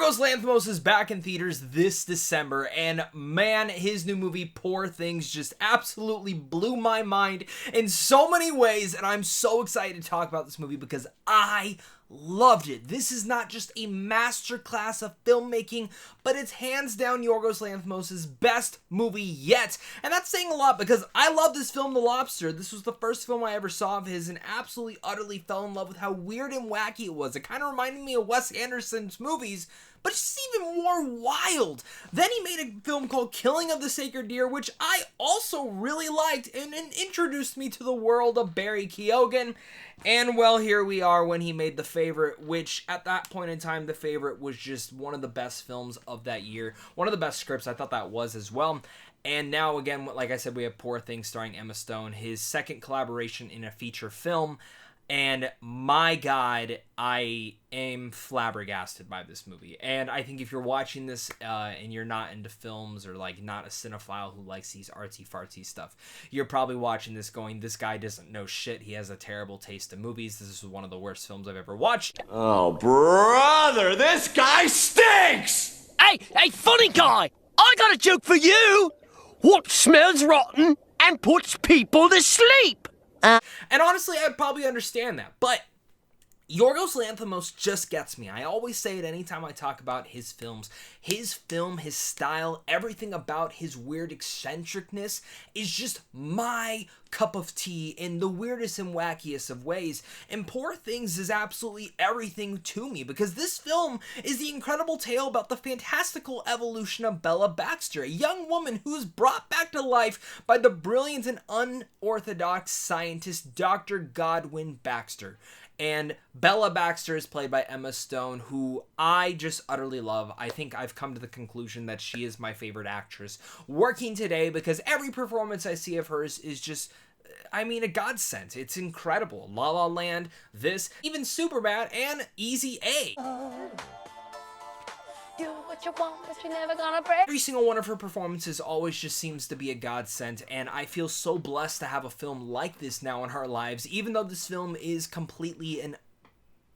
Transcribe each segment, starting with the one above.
Yorgos Lanthimos is back in theaters this December, and man, his new movie, Poor Things, just absolutely blew my mind in so many ways, and I'm so excited to talk about this movie because I loved it. This is not just a masterclass of filmmaking, but it's hands down Yorgos Lanthimos' best movie yet. And that's saying a lot because I love this film, The Lobster. This was the first film I ever saw of his and absolutely, utterly fell in love with how weird and wacky it was. It kind of reminded me of Wes Anderson's movies, but it's even more wild. Then he made a film called Killing of the Sacred Deer, which I also really liked and introduced me to the world of Barry Keoghan. And well, here we are when he made The Favorite, which at that point in time, The Favorite was just one of the best films of that year. One of the best scripts, I thought that was as well. And now again, like I said, we have Poor Things starring Emma Stone, his second collaboration in a feature film. And my God, I am flabbergasted by this movie. And I think if you're watching this and you're not into films or like not a cinephile who likes these artsy-fartsy stuff, you're probably watching this going, this guy doesn't know shit. He has a terrible taste in movies. This is one of the worst films I've ever watched. Oh, brother, this guy stinks! Hey, funny guy! I got a joke for you! What smells rotten and puts people to sleep? And honestly, I'd probably understand that, but Yorgos Lanthimos just gets me. I always say it anytime I talk about his films. His film, his style, everything about his weird eccentricness is just my cup of tea in the weirdest and wackiest of ways. And Poor Things is absolutely everything to me because this film is the incredible tale about the fantastical evolution of Bella Baxter, a young woman who is brought back to life by the brilliant and unorthodox scientist Dr. Godwin Baxter. And Bella Baxter is played by Emma Stone, who I just utterly love. I think I've come to the conclusion that she is my favorite actress working today because every performance I see of hers is just, I mean, a godsend. It's incredible. La La Land, this, even Superbad, and Easy A. Do what you want, but you're never gonna break. Every single one of her performances always just seems to be a godsend, and I feel so blessed to have a film like this now in our lives, even though this film is completely and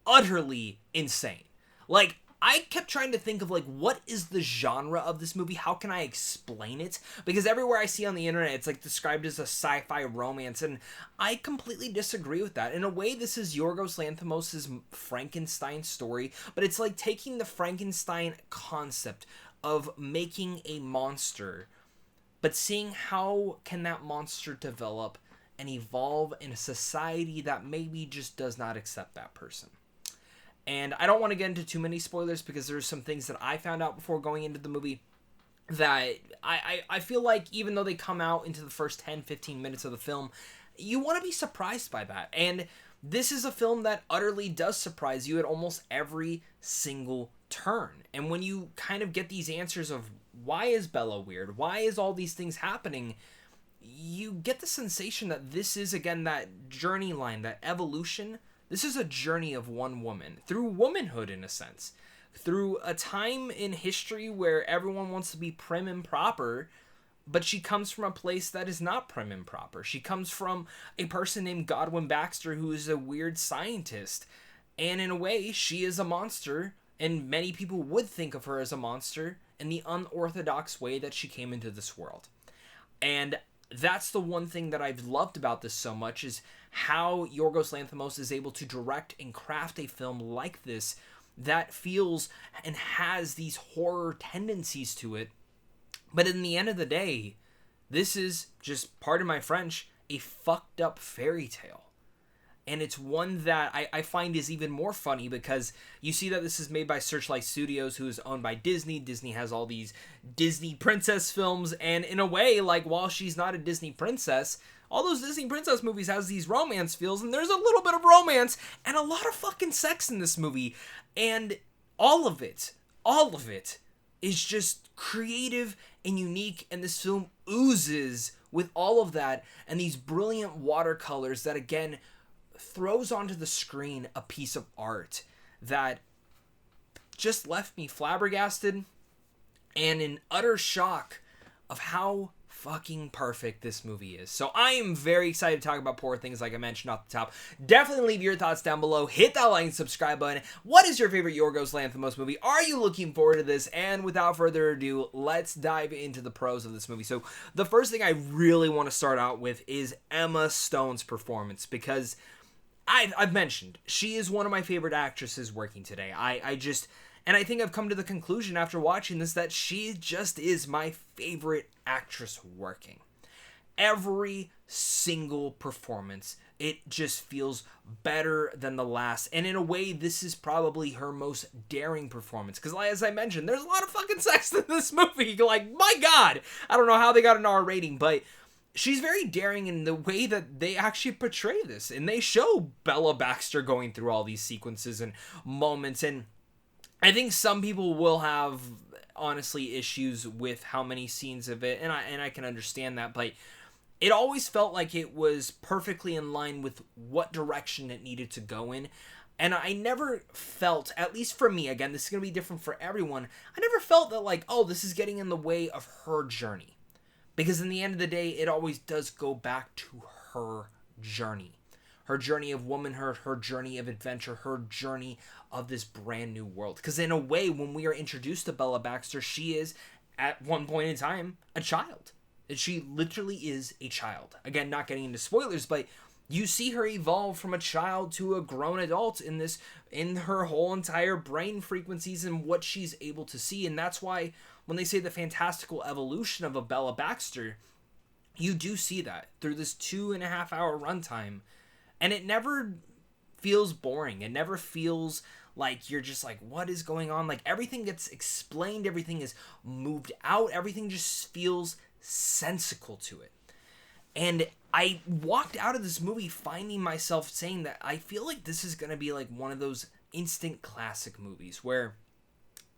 utterly insane. Like, I kept trying to think of, like, what is the genre of this movie? How can I explain it? Because everywhere I see on the internet, it's, like, described as a sci-fi romance, and I completely disagree with that. In a way, this is Yorgos Lanthimos' Frankenstein story, but it's like taking the Frankenstein concept of making a monster, but seeing how can that monster develop and evolve in a society that maybe just does not accept that person. And I don't want to get into too many spoilers because there's some things that I found out before going into the movie that I feel like even though they come out into the first 10, 15 minutes of the film, you want to be surprised by that. And this is a film that utterly does surprise you at almost every single turn. And when you kind of get these answers of why is Bella weird? Why is all these things happening? You get the sensation that this is, again, that journey line, that evolution. This is a journey of one woman through womanhood, in a sense, through a time in history where everyone wants to be prim and proper, but she comes from a place that is not prim and proper. She comes from a person named Godwin Baxter, who is a weird scientist, and in a way, she is a monster, and many people would think of her as a monster in the unorthodox way that she came into this world. And that's the one thing that I've loved about this so much is how Yorgos Lanthimos is able to direct and craft a film like this that feels and has these horror tendencies to it. But in the end of the day, this is, just pardon my French, a fucked up fairy tale. And it's one that I find is even more funny because you see that this is made by Searchlight Studios, who is owned by Disney. Disney has all these Disney princess films. And in a way, like, while she's not a Disney princess, all those Disney princess movies has these romance feels. And there's a little bit of romance and a lot of fucking sex in this movie. And all of it is just creative and unique. And this film oozes with all of that and these brilliant watercolors that, again, throws onto the screen a piece of art that just left me flabbergasted and in utter shock of how fucking perfect this movie is. So I am very excited to talk about Poor Things, like I mentioned off the top. Definitely leave your thoughts down below. Hit that like and subscribe button. What is your favorite Yorgos Lanthimos movie? Are you looking forward to this? And without further ado, let's dive into the pros of this movie. So the first thing I really want to start out with is Emma Stone's performance, because I've mentioned she is one of my favorite actresses working today. And I think I've come to the conclusion after watching this that she just is my favorite actress working. Every single performance, it just feels better than the last. And in a way, this is probably her most daring performance. Because as I mentioned, there's a lot of fucking sex in this movie. Like, my God! I don't know how they got an R rating, but she's very daring in the way that they actually portray this. And they show Bella Baxter going through all these sequences and moments. And I think some people will have, honestly, issues with how many scenes of it, and I can understand that, but it always felt like it was perfectly in line with what direction it needed to go in, and I never felt, at least for me, again, this is going to be different for everyone, I never felt that, like, oh, this is getting in the way of her journey, because in the end of the day, it always does go back to her journey. Her journey of womanhood, her journey of adventure, her journey of this brand new world. Because in a way, when we are introduced to Bella Baxter, she is, at one point in time, a child. She literally is a child. Again, not getting into spoilers, but you see her evolve from a child to a grown adult in her whole entire brain frequencies and what she's able to see. And that's why when they say the fantastical evolution of a Bella Baxter, you do see that through this 2.5 hour runtime. And it never feels boring. It never feels like you're just like, what is going on? Like, everything gets explained. Everything is moved out. Everything just feels sensical to it. And I walked out of this movie finding myself saying that I feel like this is going to be like one of those instant classic movies where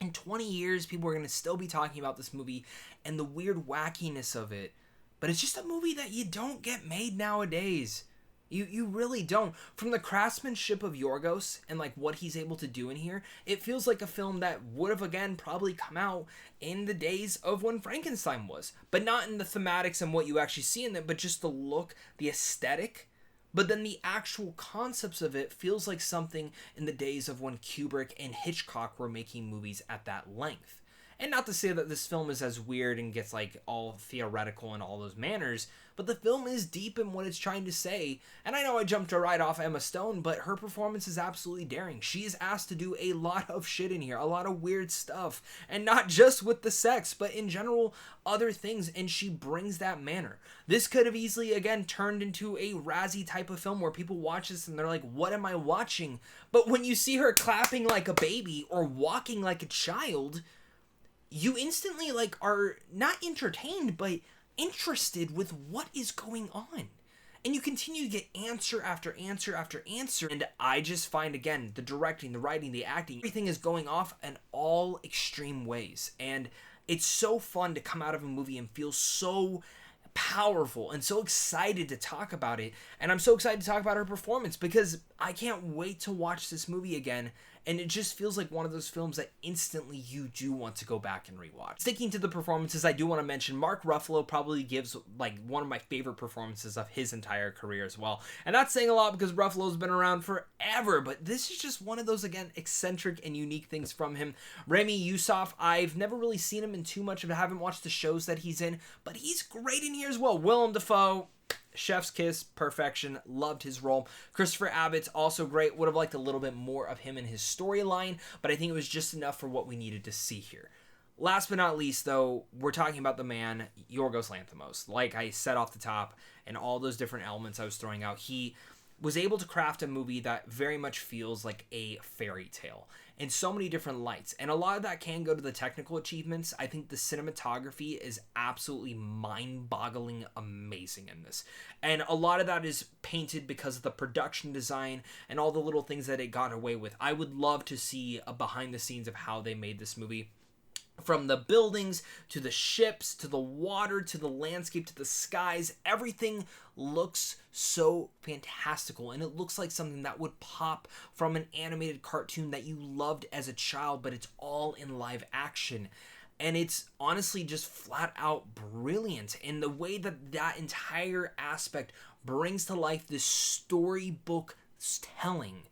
in 20 years, people are going to still be talking about this movie and the weird wackiness of it. But it's just a movie that you don't get made nowadays. You really don't. From the craftsmanship of Yorgos and like what he's able to do in here, it feels like a film that would have again probably come out in the days of when Frankenstein was. But not in the thematics and what you actually see in it, but just the look, the aesthetic. But then the actual concepts of it feels like something in the days of when Kubrick and Hitchcock were making movies at that length. And not to say that this film is as weird and gets like all theoretical in all those manners, but the film is deep in what it's trying to say. And I know I jumped right off Emma Stone, but her performance is absolutely daring. She is asked to do a lot of shit in here, a lot of weird stuff, and not just with the sex, but in general other things, and she brings that manner. This could have easily again turned into a Razzie type of film where people watch this and they're like, what am I watching? But when you see her clapping like a baby or walking like a child, you instantly like are not entertained, but interested with what is going on. And you continue to get answer after answer after answer. And I just find, again, the directing, the writing, the acting, everything is going off in all extreme ways. And it's so fun to come out of a movie and feel so powerful and so excited to talk about it. And I'm so excited to talk about her performance because I can't wait to watch this movie again. And it just feels like one of those films that instantly you do want to go back and rewatch. Sticking to the performances, I do want to mention Mark Ruffalo probably gives like one of my favorite performances of his entire career as well. And that's saying a lot because Ruffalo's been around forever, but this is just one of those, again, eccentric and unique things from him. Rami Youssef, I've never really seen him in too much of it. I haven't watched the shows that he's in, but he's great in here as well. Willam Dafoe, chef's kiss, perfection, loved his role. Christopher Abbott's also great, would have liked a little bit more of him in his storyline, but I think it was just enough for what we needed to see here. Last but not least, though, we're talking about the man, Yorgos Lanthimos. Like I said off the top, and all those different elements I was throwing out, he was able to craft a movie that very much feels like a fairy tale in so many different lights. And a lot of that can go to the technical achievements. I think the cinematography is absolutely mind-boggling amazing in this. And a lot of that is painted because of the production design and all the little things that it got away with. I would love to see a behind the scenes of how they made this movie. From the buildings, to the ships, to the water, to the landscape, to the skies, everything looks so fantastical. And it looks like something that would pop from an animated cartoon that you loved as a child, but it's all in live action. And it's honestly just flat out brilliant. And the way that that entire aspect brings to life this storybook telling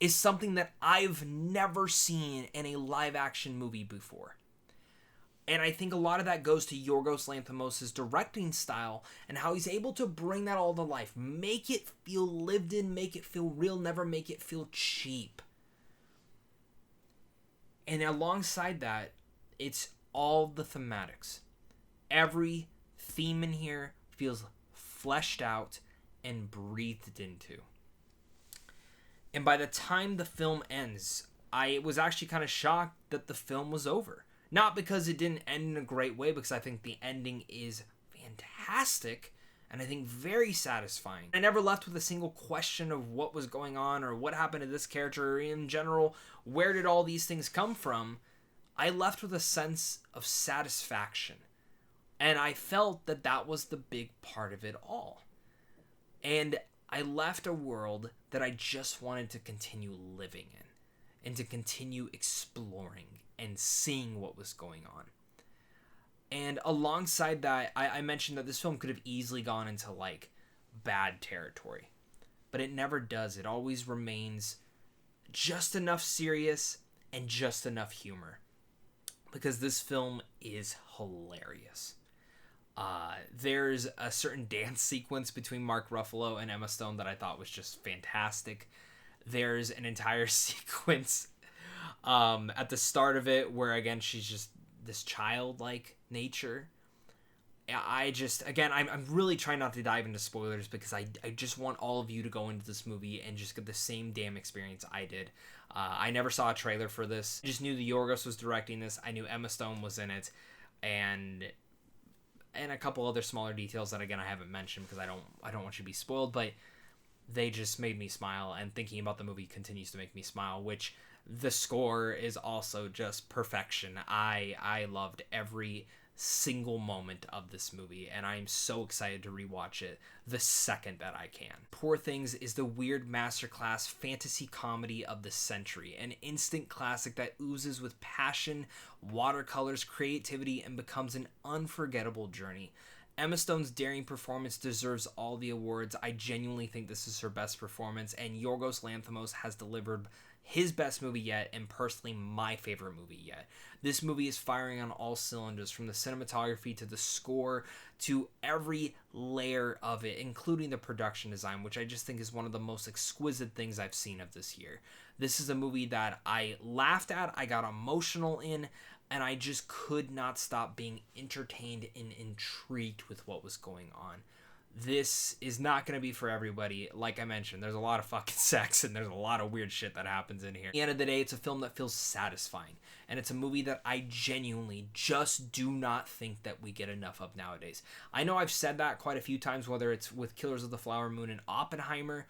is something that I've never seen in a live action movie before. And I think a lot of that goes to Yorgos Lanthimos' directing style and how he's able to bring that all to life. Make it feel lived in, make it feel real, never make it feel cheap. And alongside that, it's all the thematics. Every theme in here feels fleshed out and breathed into. And by the time the film ends, I was actually kind of shocked that the film was over. Not because it didn't end in a great way, because I think the ending is fantastic and I think very satisfying. I never left with a single question of what was going on or what happened to this character, or in general, where did all these things come from. I left with a sense of satisfaction. And I felt that that was the big part of it all. And I left a world that I just wanted to continue living in and to continue exploring and seeing what was going on. And alongside that, I mentioned that this film could have easily gone into like bad territory, but it never does. It always remains just enough serious and just enough humor, because this film is hilarious. There's a certain dance sequence between Mark Ruffalo and Emma Stone that I thought was just fantastic. There's an entire sequence at the start of it where, again, she's just this childlike nature. I'm really trying not to dive into spoilers, because I just want all of you to go into this movie and just get the same damn experience I did. I never saw a trailer for this. I just knew the Yorgos was directing this. I knew Emma Stone was in it, and a couple other smaller details that, again, I haven't mentioned because I don't want you to be spoiled, but they just made me smile, and thinking about the movie continues to make me smile, which the score is also just perfection. I loved every single moment of this movie, and I'm so excited to rewatch it the second that I can. Poor Things is the weird masterclass fantasy comedy of the century, an instant classic that oozes with passion, watercolors, creativity, and becomes an unforgettable journey. Emma Stone's daring performance deserves all the awards. I genuinely think this is her best performance, and Yorgos Lanthimos has delivered his best movie yet, and personally my favorite movie yet. This movie is firing on all cylinders, from the cinematography to the score to every layer of it, including the production design, which I just think is one of the most exquisite things I've seen of this year. This is a movie that I laughed at, I got emotional in, and I just could not stop being entertained and intrigued with what was going on. This is not going to be for everybody. Like I mentioned, there's a lot of fucking sex and there's a lot of weird shit that happens in here. At the end of the day, it's a film that feels satisfying. And it's a movie that I genuinely just do not think that we get enough of nowadays. I know I've said that quite a few times, whether it's with Killers of the Flower Moon and Oppenheimer,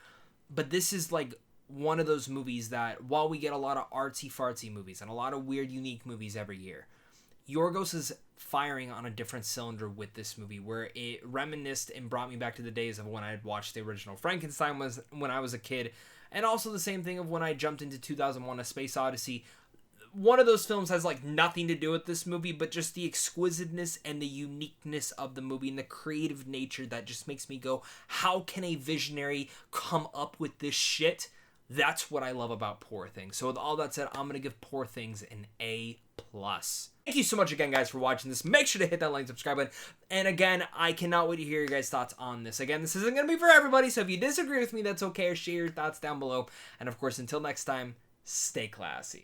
but this is like one of those movies that, while we get a lot of artsy-fartsy movies and a lot of weird, unique movies every year, Yorgos is firing on a different cylinder with this movie, where it reminisced and brought me back to the days of when I had watched the original Frankenstein when I was a kid, and also the same thing of when I jumped into 2001: A Space Odyssey. One of those films has like nothing to do with this movie, but just the exquisiteness and the uniqueness of the movie and the creative nature that just makes me go, how can a visionary come up with this shit? That's what I love about Poor Things. So with all that said, I'm going to give Poor Things an A+. Thank you so much again, guys, for watching this. Make sure to hit that like and subscribe button. And again, I cannot wait to hear your guys' thoughts on this. Again, this isn't going to be for everybody, so if you disagree with me, that's okay. Or share your thoughts down below. And of course, until next time, stay classy.